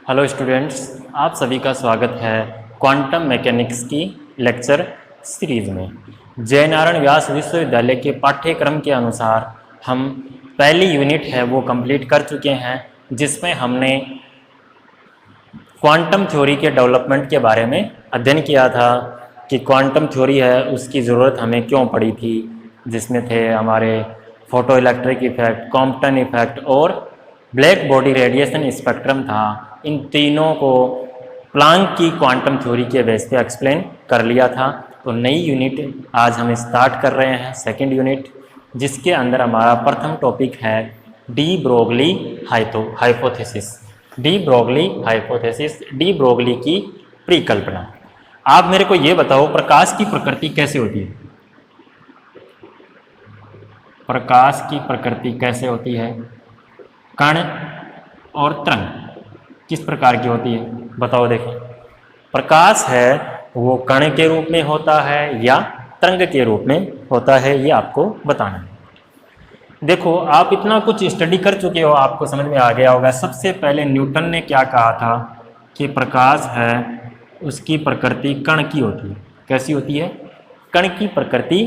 Hello students, आप सभी का स्वागत है क्वांटम मैकेनिक्स की लेक्चर सीरीज़ में। जयनारायण व्यास विश्वविद्यालय के पाठ्यक्रम के अनुसार हम पहली यूनिट है वो कंप्लीट कर चुके हैं, जिसमें हमने क्वांटम थ्योरी के डेवलपमेंट के बारे में अध्ययन किया था कि क्वांटम थ्योरी है उसकी ज़रूरत हमें क्यों पड़ी थी, जिसमें थे हमारे photo electric effect, Compton effect और ब्लैक बॉडी रेडिएशन स्पेक्ट्रम था। इन तीनों को प्लांक की क्वांटम थ्योरी के बेस पे एक्सप्लेन कर लिया था। तो नई यूनिट आज हम स्टार्ट कर रहे हैं, सेकंड यूनिट, जिसके अंदर हमारा प्रथम टॉपिक है de Broglie hypothesis. De Broglie hypothesis, de Broglie की परिकल्पना। आप मेरे को ये बताओ, प्रकाश की प्रकृति कैसे होती है? प्रकाश की प्रकृति कैसे होती है? कण और तरंग किस प्रकार की होती है, बताओ। देखें, प्रकाश है वो कण के रूप में होता है या तरंग के रूप में होता है, ये आपको बताना है। देखो, आप इतना कुछ स्टडी कर चुके हो, आपको समझ में आ गया होगा। सबसे पहले न्यूटन ने क्या कहा था कि प्रकाश है उसकी प्रकृति कण की होती है। कैसी होती है? कण की प्रकृति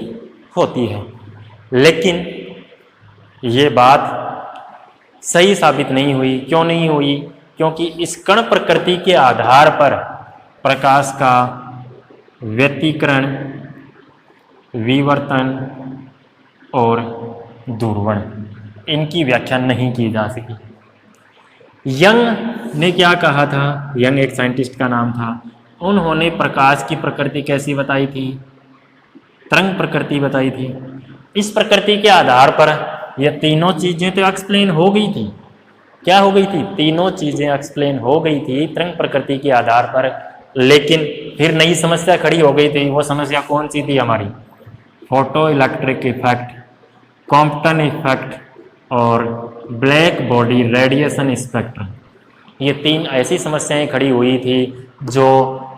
होती है। लेकिन ये बात सही साबित नहीं हुई। क्यों नहीं हुई? क्योंकि इस कण प्रकृति के आधार पर प्रकाश का व्यतिकरण, विवर्तन और दूरवण, इनकी व्याख्या नहीं की जा सकी। यंग ने क्या कहा था? यंग एक साइंटिस्ट का नाम था। उन्होंने प्रकाश की प्रकृति कैसी बताई थी? तरंग प्रकृति बताई थी। इस प्रकृति के आधार पर ये तीनों चीजें तो एक्सप्लेन हो गई थी। क्या हो गई थी? तीनों चीजें एक्सप्लेन हो गई थी तरंग प्रकृति के आधार पर। लेकिन फिर नई समस्या खड़ी हो गई थी। वो समस्या कौन सी थी हमारी? Photo electric effect, Compton effect और ब्लैक बॉडी रेडिएशन स्पेक्ट्रम। ये तीन ऐसी समस्याएं खड़ी हुई थी जो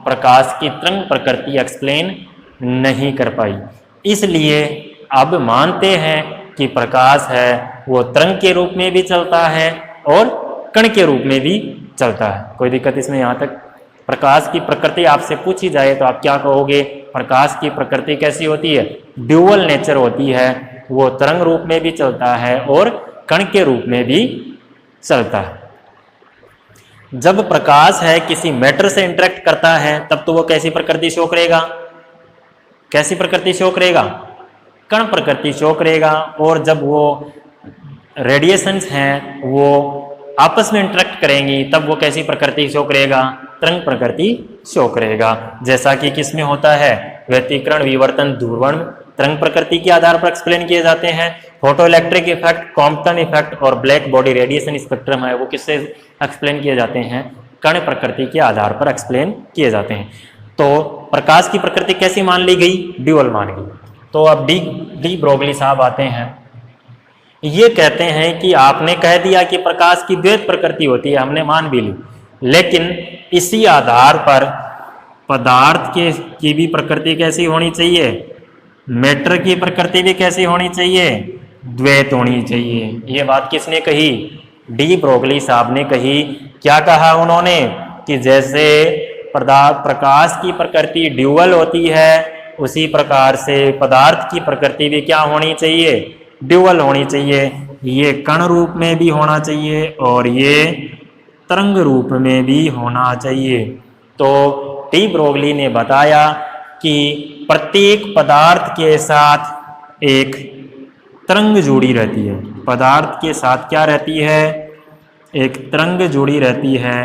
प्रकाश की तरंग प्रकृति एक्सप्लेन नहीं कर पाई। इसलिए अब मानते हैं कि प्रकाश है वो तरंग के रूप में भी चलता है और कण के रूप में भी चलता है। कोई दिक्कत इसमें? यहाँ तक प्रकाश की प्रकृति आपसे पूछी जाए तो आप क्या कहोगे? प्रकाश की प्रकृति कैसी होती है? ड्यूअल नेचर होती है। वो तरंग रूप में भी चलता है और कण के रूप में भी चलता है। जब प्रकाश है किसी मैटर से इंटरेक्ट करता है तब तो वो कैसी प्रकृति शो करेगा? कैसी प्रकृति शो करेगा? कण प्रकृति शो करेगा। और जब वो रेडिएशंस हैं वो आपस में इंटरेक्ट करेंगी तब वो कैसी प्रकृति शो करेगा? तरंग प्रकृति शो करेगा। जैसा कि किस में होता है? व्यतिकरण, विवर्तन, दूरवण तरंग प्रकृति के आधार पर एक्सप्लेन किए जाते हैं। Photo electric effect, Compton effect और ब्लैक बॉडी रेडिएशन स्पेक्ट्रम है वो किससे एक्सप्लेन किए जाते हैं? कण प्रकृति के आधार पर एक्सप्लेन किए जाते हैं। तो प्रकाश की प्रकृति कैसी मान ली गई? ड्यूअल मान गई। तो अब डी ब्रोगली साहब आते हैं। ये कहते हैं कि आपने कह दिया कि प्रकाश की द्वैत प्रकृति होती है, हमने मान भी ली, लेकिन इसी आधार पर पदार्थ की भी प्रकृति कैसी होनी चाहिए? मैटर की प्रकृति भी कैसी होनी चाहिए? द्वैत होनी चाहिए। ये बात किसने कही? डी ब्रोगली साहब ने कही। क्या कहा उन्होंने? कि जैसे प्रकाश की प्रकृति ड्यूअल होती है उसी प्रकार से पदार्थ की प्रकृति भी क्या होनी चाहिए? ड्यूअल होनी चाहिए। ये कण रूप में भी होना चाहिए और ये तरंग रूप में भी होना चाहिए। तो डी ब्रोगली ने बताया कि प्रत्येक पदार्थ के साथ एक तरंग जुड़ी रहती है। पदार्थ के साथ क्या रहती है? एक तरंग जुड़ी रहती है।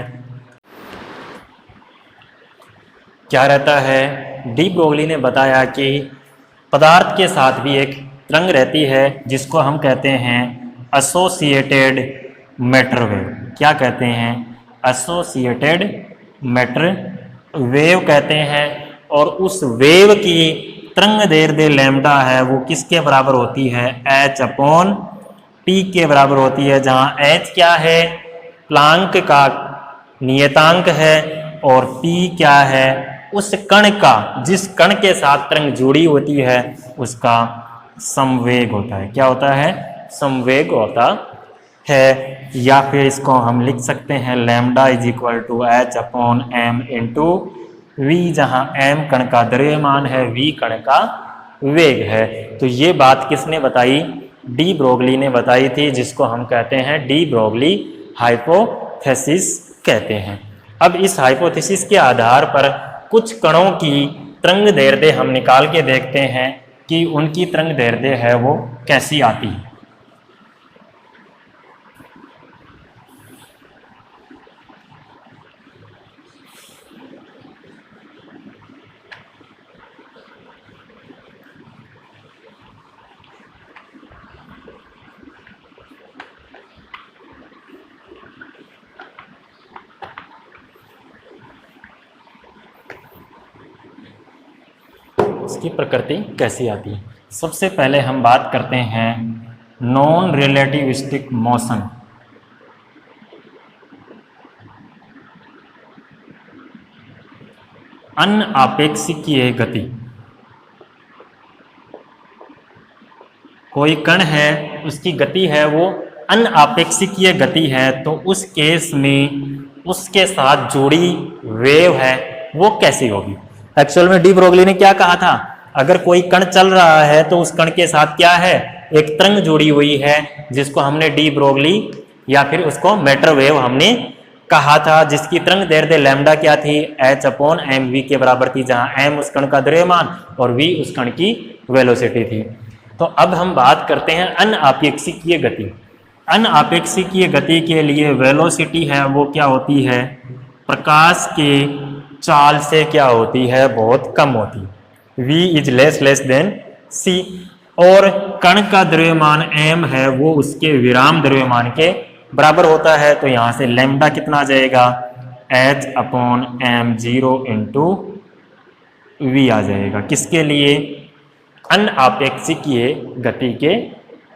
क्या रहता है? डी ब्रोगली ने बताया कि पदार्थ के साथ भी एक तरंग रहती है जिसको हम कहते हैं एसोसिएटेड मैटर वेव। क्या कहते हैं? एसोसिएटेड मैटर वेव कहते हैं। और उस वेव की तरंग दैर्ध्य लैम्डा है वो किसके बराबर होती है? h/p के बराबर होती है, जहाँ h क्या है? प्लांक का नियतांक है और p क्या है? उस कण का, जिस कण के साथ तरंग जुड़ी होती है उसका संवेग होता है। क्या होता है? संवेग होता है, या फिर इसको हम लिख सकते हैं lambda is equal to h upon m into v, जहाँ एम कण का द्रव्यमान है, वी कण का वेग है। तो ये बात किसने बताई? डी ब्रोगली ने बताई थी, जिसको हम कहते हैं डी ब्रोगली हाइपोथेसिस कहते हैं। अब इस हाइपोथेसिस के आधार पर कुछ कणों की तरंग दैर्ध्य हम निकाल के देखते हैं कि उनकी तरंग दैर्ध्य है वो कैसी आती है। इसकी प्रकृति कैसी आती है? सबसे पहले हम बात करते हैं नॉन रिलेटिविस्टिक मोशन। अनआपेक्षिकीय गति। कोई कण है, उसकी गति है वो अनआपेक्षिकीय गति है, तो उस केस में उसके साथ जुड़ी वेव है वो कैसी होगी? एक्चुअल में डी ब्रोगली ने क्या कहा था? अगर कोई कण चल रहा है तो उस कण के साथ क्या है? एक तरंग जुड़ी हुई है, जिसको हमने डी ब्रोगली या फिर उसको मैटर वेव हमने कहा था, जिसकी तरंग दैर्ध्य लैम्डा क्या थी? एच अपॉन एम वी के बराबर थी, जहां एम उस कण का द्रव्यमान और वी उस कण की वेलोसिटी थी। तो अब हम बात करते हैं अनआपेक्षिकीय गति। अनआपेक्षिकीय गति के लिए वेलोसिटी है वो क्या होती है? प्रकाश के चाल से क्या होती है? बहुत कम होती है। v is less than c। और कण का द्रव्यमान m है वो उसके विराम द्रव्यमान के बराबर होता है। तो यहां से लैम्डा कितना आ जाएगा? h upon m 0 into v आ जाएगा। किसके लिए? अनआपेक्षिकीय गति के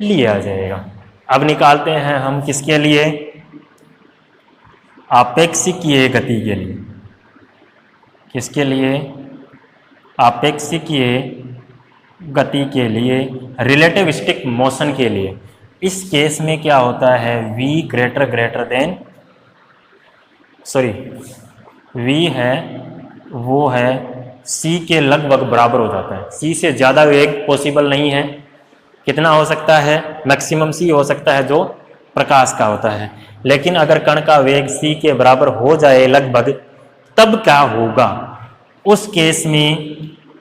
लिए आ जाएगा। अब निकालते हैं हम किसके लिए? आपेक्षिकीय गति के लिए। किसके लिए? आपेक्षिकीय गति के लिए, रिलेटिविस्टिक मोशन के लिए। इस केस में क्या होता है? v ग्रेटर देन v है वो है c के लगभग बराबर हो जाता है। c से ज़्यादा वेग पॉसिबल नहीं है। कितना हो सकता है? मैक्सिमम c हो सकता है, जो प्रकाश का होता है। लेकिन अगर कण का वेग c के बराबर हो जाए लगभग, तब क्या होगा? उस केस में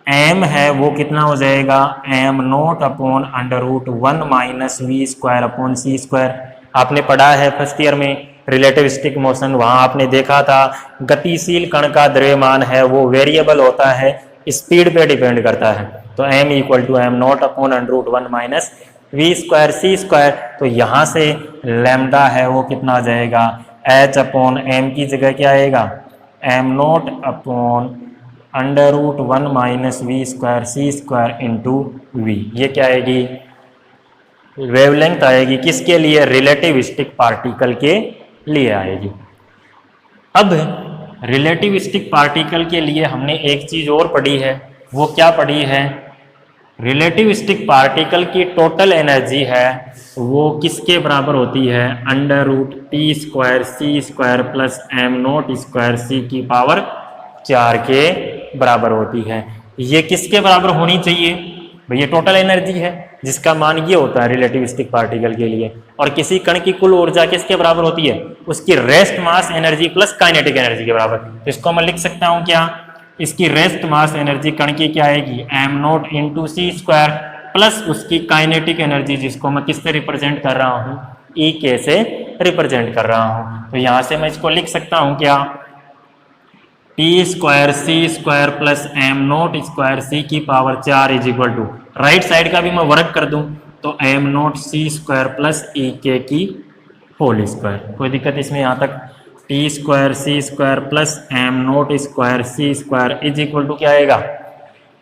m है वो कितना हो जाएगा? m nought upon under root 1 minus v square upon c square. आपने पढ़ा है फर्स्ट ईयर में रिलेटिविस्टिक मोशन, वहां आपने देखा था गतिशील कण का द्रव्यमान है वो वेरिएबल होता है, स्पीड पे डिपेंड करता है। तो m equal to m nought upon under root 1 minus v square c square. तो यहाँ से लैम्डा है वो कितना आ जाएगा? h अपॉन एम की जगह क्या आएगा? m nought upon under root 1 minus v square c square into v. ये क्या आएगी? वेवलेंथ आएगी। किसके लिए? रिलेटिविस्टिक पार्टिकल के लिए आएगी। अब रिलेटिविस्टिक पार्टिकल के लिए हमने एक चीज और पढ़ी है। वो क्या पढ़ी है? रिलेटिविस्टिक पार्टिकल की टोटल एनर्जी है वो किसके बराबर होती है? Under root t square c square plus m not square c की पावर 4 के बराबर होती है। ये किसके बराबर होनी चाहिए? भैया टोटल एनर्जी है, जिसका मान ये होता है रिलेटिविस्टिक पार्टिकल के लिए। और किसी कण की कुल ऊर्जा किसके बराबर होती है? उसकी rest mass energy plus kinetic energy के बराबर। तो इसको मैं लिख सकता हूँ क्या? इसकी रेस्ट मास एनर्जी कण की क्या आएगी? M nought into c square plus उसकी काइनेटिक एनर्जी, जिसको मैं किससे रिप्रेजेंट कर रहा हूँ? ई के से रिप्रेजेंट कर रहा हूँ। तो यहाँ से मैं इसको लिख सकता हूँ क्या? T square c square plus m not square c की power 4 is equal to, right side का भी मैं वर्क कर दूं तो m not c square plus e k की होल स्क्वायर। कोई दिक्कत इसमें यहाँ तक? T square c square plus m not square c square is equal to क्या आएगा?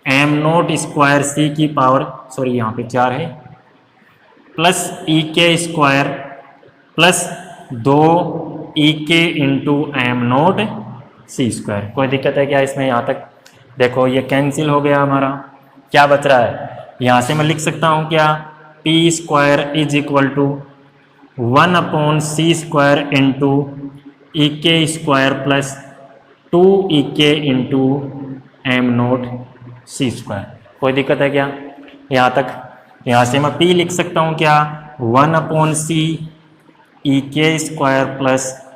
एम नॉट स्क्वायर सी की पावर, सॉरी यहाँ पे 4 है, प्लस ई के square plus 2 E K into m not c square. कोई दिक्कत है क्या इसमें? यहाँ तक देखो ये कैंसिल हो गया हमारा। क्या बच रहा है? यहाँ से मैं लिख सकता हूँ क्या? T square is equal to 1/c² into EK² plus 2EK into m0c²। कोई दिक्कत है क्या यहाँ तक? यहाँ से मैं P लिख सकता हूँ क्या, 1/c EK² plus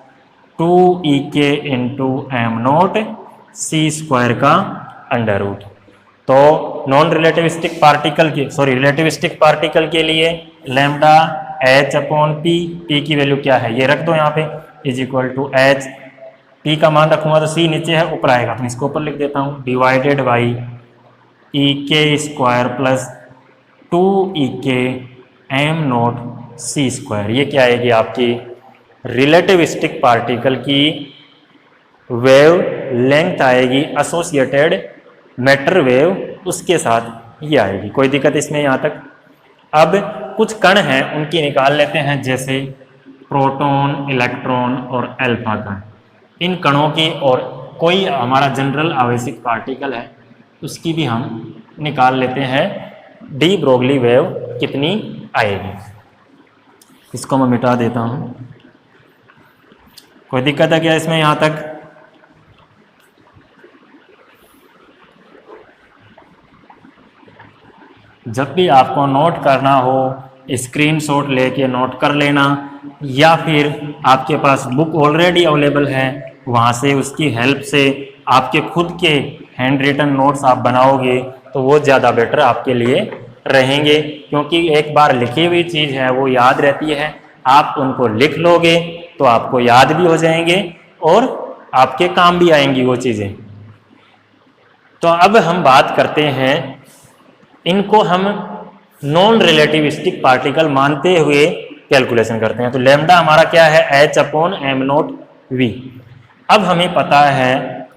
2EK into m0c² का अंडर रूट। तो नॉन रिलेटिविस्टिक पार्टिकल के रिलेटिविस्टिक पार्टिकल के लिए लैम्डा h/p, p की वैल्यू क्या है ये रख दो यहाँ पे, is equal to h, p का मान रखूंगा तो c नीचे है ऊपर आएगा, तो इसको ऊपर लिख देता हूँ, divided by EK² plus 2EK m0c²। ये क्या आएगी आपकी रिलेटिविस्टिक पार्टिकल की वेव लेंथ आएगी एसोसिएटेड मैटर वेव, उसके साथ ये आएगी। कोई दिक्कत इसमें यहाँ तक? अब कुछ कण हैं उनकी निकाल लेते हैं, जैसे प्रोटॉन, इलेक्ट्रॉन और अल्फा कण। इन कणों की और कोई हमारा जनरल आवेशित पार्टिकल है उसकी भी हम निकाल लेते हैं, डी ब्रोगली वेव कितनी आएगी। इसको मैं मिटा देता हूँ। कोई दिक्कत है क्या इसमें यहाँ तक? जब भी आपको नोट करना हो स्क्रीनशॉट लेके नोट कर लेना, या फिर आपके पास बुक ऑलरेडी अवेलेबल है वहाँ से उसकी हेल्प से आपके खुद के हैंड रिटन नोट्स आप बनाओगे तो वो ज़्यादा बेटर आपके लिए रहेंगे, क्योंकि एक बार लिखी हुई चीज़ है वो याद रहती है। आप उनको लिख लोगे तो आपको याद भी हो जाएंगे और आपके काम भी आएंगी वो चीज़ें। तो अब हम बात करते हैं, इनको हम नॉन रिलेटिविस्टिक पार्टिकल मानते हुए कैलकुलेशन करते हैं। तो लैम्डा हमारा क्या है, h/m0v। अब हमें पता है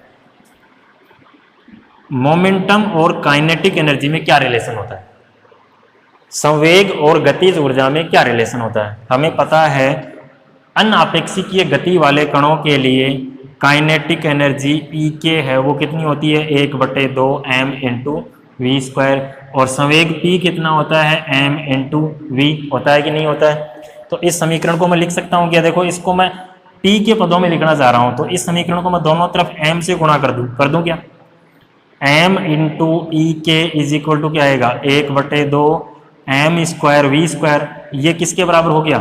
मोमेंटम और काइनेटिक एनर्जी में क्या रिलेशन होता है, संवेग और गतिज ऊर्जा में क्या रिलेशन होता है। हमें पता है अनापेक्षिकीय गति वाले कणों के लिए काइनेटिक एनर्जी EK है वो कितनी होती है, 1/2 m इंटू v², और संवेग P कितना होता है, m इंटू v होता है कि नहीं होता है। तो इस समीकरण को मैं लिख सकता हूँ क्या, देखो इसको मैं P के पदों में लिखना चाह रहा हूँ, तो इस समीकरण को मैं दोनों तरफ m से गुणा कर दूं क्या, m into EK is equal to क्या आएगा, 1/2 m² v², ये किसके बराबर हो गया,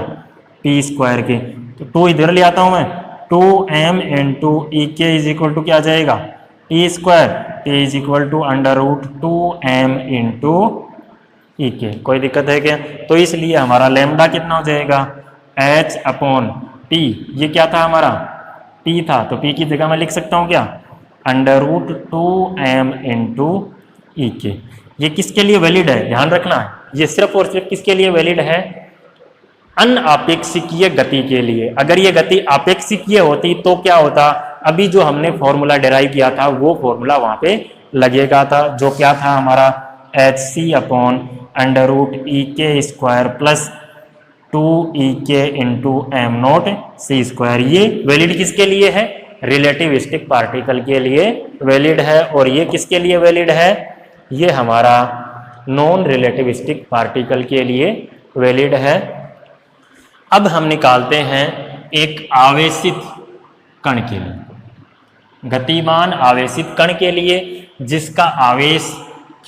p² के। तो 2 इधर ले आता हूं मैं, 2m into EK is equal to क्या आ जाएगा, p², p is equal to √2m into EK। कोई दिक्कत है क्या? तो इसलिए हमारा लैम्डा कितना हो जाएगा, h/p, ये क्या था हमारा p था, तो p की जगह मैं लिख सकता हूँ क्या, √2m इंटू EK। ये किसके लिए वैलिड है, ध्यान रखना है, ये सिर्फ और सिर्फ किसके लिए वैलिड है, अनापेक्षिकीय गति के लिए। अगर ये गति आपेक्षिकीय होती तो क्या होता, अभी जो हमने फॉर्मूला डिराइव किया था वो फॉर्मूला वहां पे लगेगा था, जो क्या था हमारा hc/√EK² plus 2EK into m0c²। ये वैलिड किसके लिए है, रिलेटिविस्टिक पार्टिकल के लिए वैलिड है, और ये किसके लिए वैलिड है, ये हमारा नॉन रिलेटिविस्टिक पार्टिकल के लिए वैलिड है। अब हम निकालते हैं एक आवेशित कण के लिए, गतिमान आवेशित कण के लिए जिसका आवेश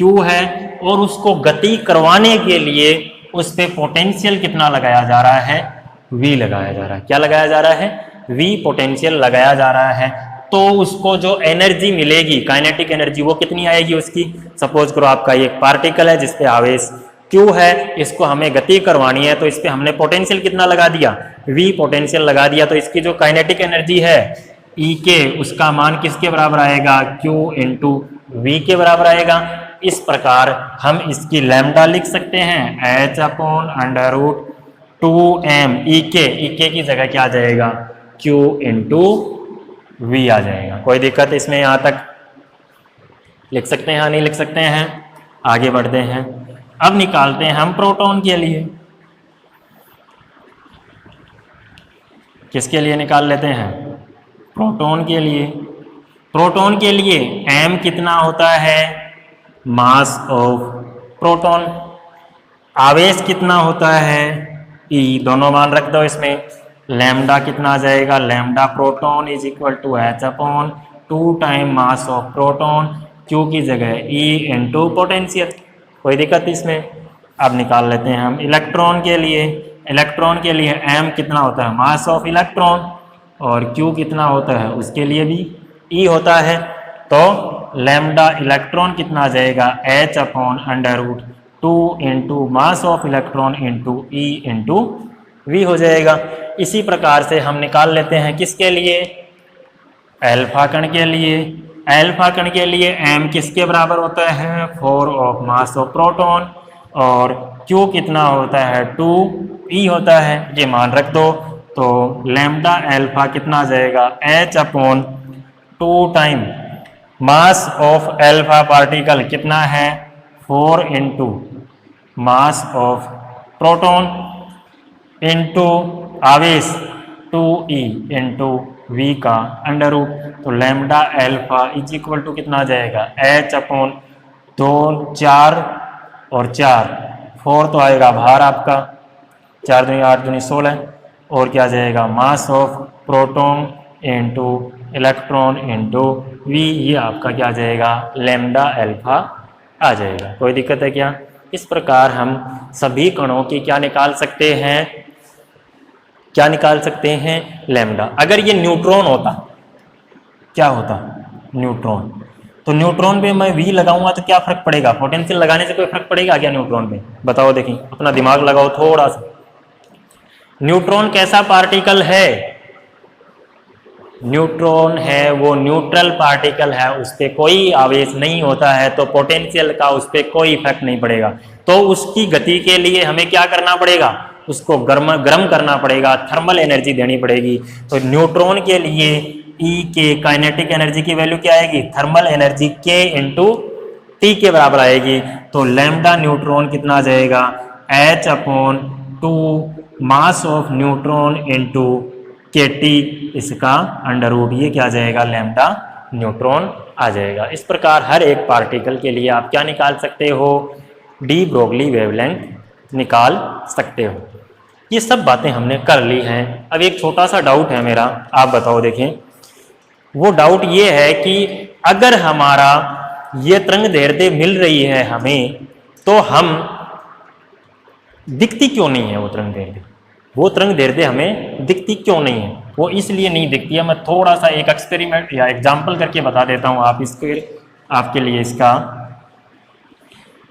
Q है, और उसको गति करवाने के लिए उस पे पोटेंशियल कितना लगाया जा रहा है, V लगाया जा रहा है। क्या लगाया जा रहा है, V पोटेंशियल लगाया जा रहा है। तो उसको जो एनर्जी मिलेगी, काइनेटिक एनर्जी, वो कितनी आएगी उसकी, सपोज करो आपका ये एक पार्टिकल है जिसपे आवेश Q है, इसको हमें गति करवानी है, तो इस पे हमने पोटेंशियल कितना लगा दिया, V पोटेंशियल लगा दिया, तो इसकी जो काइनेटिक एनर्जी है EK, उसका मान किसके बराबर आएगा, Q इंटू V के बराबर आएगा। इस प्रकार हम इसकी लैम्डा लिख सकते हैं h/√2m, EK की जगह क्या आ जाएगा, Q इंटू V आ जाएगा। कोई दिक्कत इसमें यहाँ तक? लिख सकते हैं, नहीं लिख सकते हैं? आगे बढ़ते हैं। अब निकालते हैं हम प्रोटॉन के लिए। किसके लिए निकाल लेते हैं, प्रोटॉन के लिए। प्रोटॉन के लिए m कितना होता है, मास ऑफ प्रोटॉन। आवेश कितना होता है, ई, दोनों मान रख दो इसमें। लैम्डा कितना आ जाएगा, lambda proton is equal to h upon 2 time mass of proton, Q की जगह ई इंटू पोटेंशियल। कोई दिक्कत इसमें। अब निकाल लेते हैं हम इलेक्ट्रॉन के लिए। इलेक्ट्रॉन के लिए एम कितना होता है, मास ऑफ इलेक्ट्रॉन, और क्यू कितना होता है उसके लिए भी ई होता है। तो लैम्डा इलेक्ट्रॉन कितना आ जाएगा, h upon under root 2 into mass of electron into E into v हो जाएगा। इसी प्रकार से हम निकाल लेते हैं किसके लिए, अल्फा कण के लिए। अल्फा कण के लिए एम किसके बराबर होता है, 4 ऑफ मास ऑफ प्रोटॉन, और क्यू कितना होता है 2 ई होता है, ये मान रख दो। तो लैम्डा अल्फा कितना आ जाएगा, h upon 2 time mass of alpha particle कितना है 4 into mass of proton into आवेश 2e इंटू वी का अंडर रूट। तो lambda alpha is equal to कितना आ जाएगा, एच अपॉन 2 4 और 4 4 तो आएगा बाहर आपका, 4 दूनी 8 दूनी 16, और क्या आ जाएगा mass of proton into electron into v, ये आपका क्या आ जाएगा लैम्डा अल्फा आ जाएगा। कोई दिक्कत है क्या। इस प्रकार हम सभी कणों की क्या निकाल सकते हैं, क्या निकाल सकते हैं, लैम्डा। अगर ये न्यूट्रॉन होता, क्या होता, न्यूट्रॉन, तो न्यूट्रॉन पे मैं वी लगाऊंगा तो क्या फर्क पड़ेगा, पोटेंशियल लगाने से कोई फर्क पड़ेगा क्या न्यूट्रॉन पे, बताओ देखिए, अपना दिमाग लगाओ थोड़ा सा। न्यूट्रॉन कैसा पार्टिकल है, न्यूट्रॉन है वो न्यूट्रल पार्टिकल है, उस पर कोई आवेश नहीं होता है, तो पोटेंशियल का उस पर कोई इफेक्ट नहीं पड़ेगा। तो उसकी गति के लिए हमें क्या करना पड़ेगा, उसको गर्म करना पड़ेगा, थर्मल एनर्जी देनी पड़ेगी। तो न्यूट्रॉन के लिए E के काइनेटिक एनर्जी की वैल्यू क्या आएगी, thermal energy K into T के बराबर आएगी। तो लैम्डा न्यूट्रॉन कितना आ जाएगा, H upon 2 mass of neutron into के टी, इसका अंडर रूट, ये क्या आ जाएगा लैम्डा न्यूट्रॉन आ जाएगा। इस प्रकार हर एक पार्टिकल के लिए आप क्या निकाल सकते हो, डी ब्रोगली वेवलेंथ निकाल सकते हो। ये सब बातें हमने कर ली हैं। अब एक छोटा सा डाउट है मेरा, आप बताओ देखें। वो डाउट ये है कि अगर हमारा ये तरंग दैर्ध्य मिल रही है हमें, तो हम दिखती क्यों नहीं है वो तरंग दैर्ध्य, वो तरंग दैर्ध्य हमें दिखती क्यों नहीं है। वो इसलिए नहीं दिखती है, मैं थोड़ा सा एक एक्सपेरिमेंट या एग्जाम्पल करके बता देता हूँ आप इसके, आपके लिए इसका।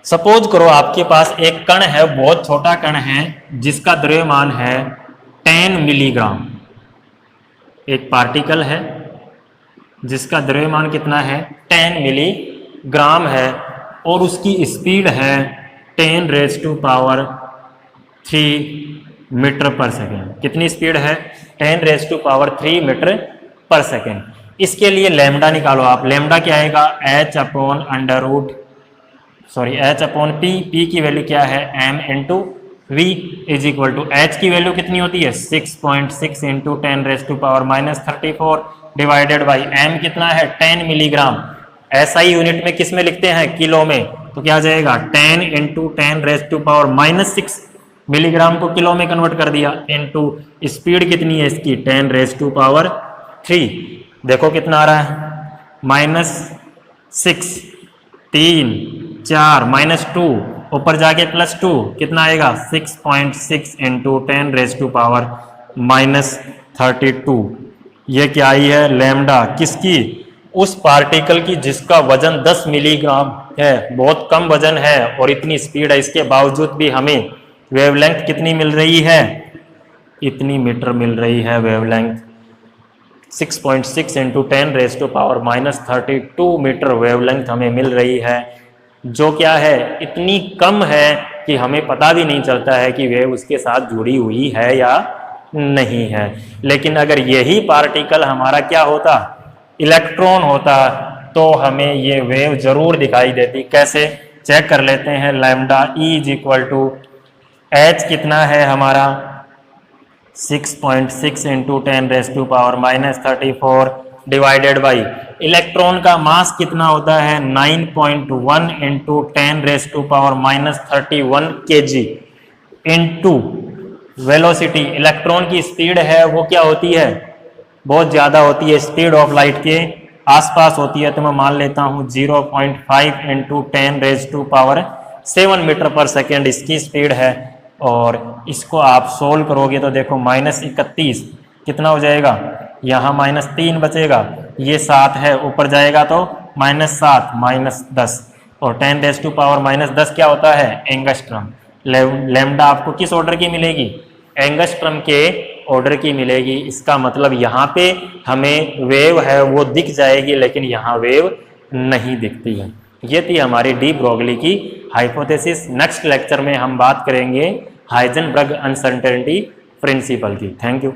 सपोज करो आपके पास एक कण है, बहुत छोटा कण है, जिसका द्रव्यमान है 10 मिलीग्राम। एक पार्टिकल है जिसका द्रव्यमान कितना है 10 मिलीग्राम है, और उसकी स्पीड है 10 raise to power 3 metre per second. कितनी स्पीड है, 10 raise to power 3 metre per second. इसके लिए लैम्डा निकालो आप। लैम्डा क्या आएगा, h upon under root h upon p, p की वैल्यू क्या है m into v is equal to, h की वैल्यू कितनी होती है 6.6 into 10 raise to power -34 divided by m कितना है 10 मिलीग्राम। एसआई यूनिट में किस में लिखते हैं, किलो में, तो क्या आ जाएगा 10 into 10 raise to power -6, milligram को किलो में कन्वर्ट कर दिया, इंटू स्पीड कितनी है इसकी 10 रेज़ टू पावर 3। देखो कितना आ रहा है -6 3 4 -2 ऊपर जाके +2 कितना आएगा 6.6 इंटू 10 रेज़ टू पावर -32। ये क्या आई है लैम्डा, किसकी, उस पार्टिकल की जिसका वजन 10 मिलीग्राम है, बहुत कम वजन है और इतनी स्पीड है, इसके बावजूद भी हमें वेवलेंथ कितनी मिल रही है, इतनी मीटर मिल रही है wavelength. 6.6 into 10 raise to power -32 metre wavelength हमें मिल रही है, जो क्या है इतनी कम है कि हमें पता भी नहीं चलता है कि वेव उसके साथ जुड़ी हुई है या नहीं है। लेकिन अगर यही पार्टिकल हमारा क्या होता, इलेक्ट्रॉन होता, तो हमें ये वेव जरूर दिखाई देती। कैसे, चेक कर लेते हैं। Lambda E is equal to h कितना है हमारा 6.6 into 10 raise to power -34 divided by electron का मास कितना होता है 9.1 into 10 raise to power -31 kg into velocity, electron की स्पीड है वो क्या होती है, बहुत ज़्यादा होती है, स्पीड ऑफ लाइट के आसपास होती है। तो मैं मान लेता हूँ 0.5 इंटू 10⁻⁷ मीटर पर सेकेंड इसकी स्पीड है। और इसको आप सोल्व करोगे तो देखो -31 कितना हो जाएगा, यहाँ -3 बचेगा, ये 7 है, ऊपर जाएगा तो -7 -10, और 10⁻⁻10 क्या होता है, एंगस्ट्रम। लैम्डा आपको किस ऑर्डर की मिलेगी, एंगस्ट्रम के ऑर्डर की मिलेगी। इसका मतलब यहाँ पे हमें वेव है वो दिख जाएगी, लेकिन यहाँ वेव नहीं दिखती है। ये थी हमारी डी ब्रोगली की हाइपोथेसिस। नेक्स्ट लेक्चर में हम बात करेंगे हाइजेनबर्ग अनसर्टेनिटी प्रिंसिपल की। Thank you.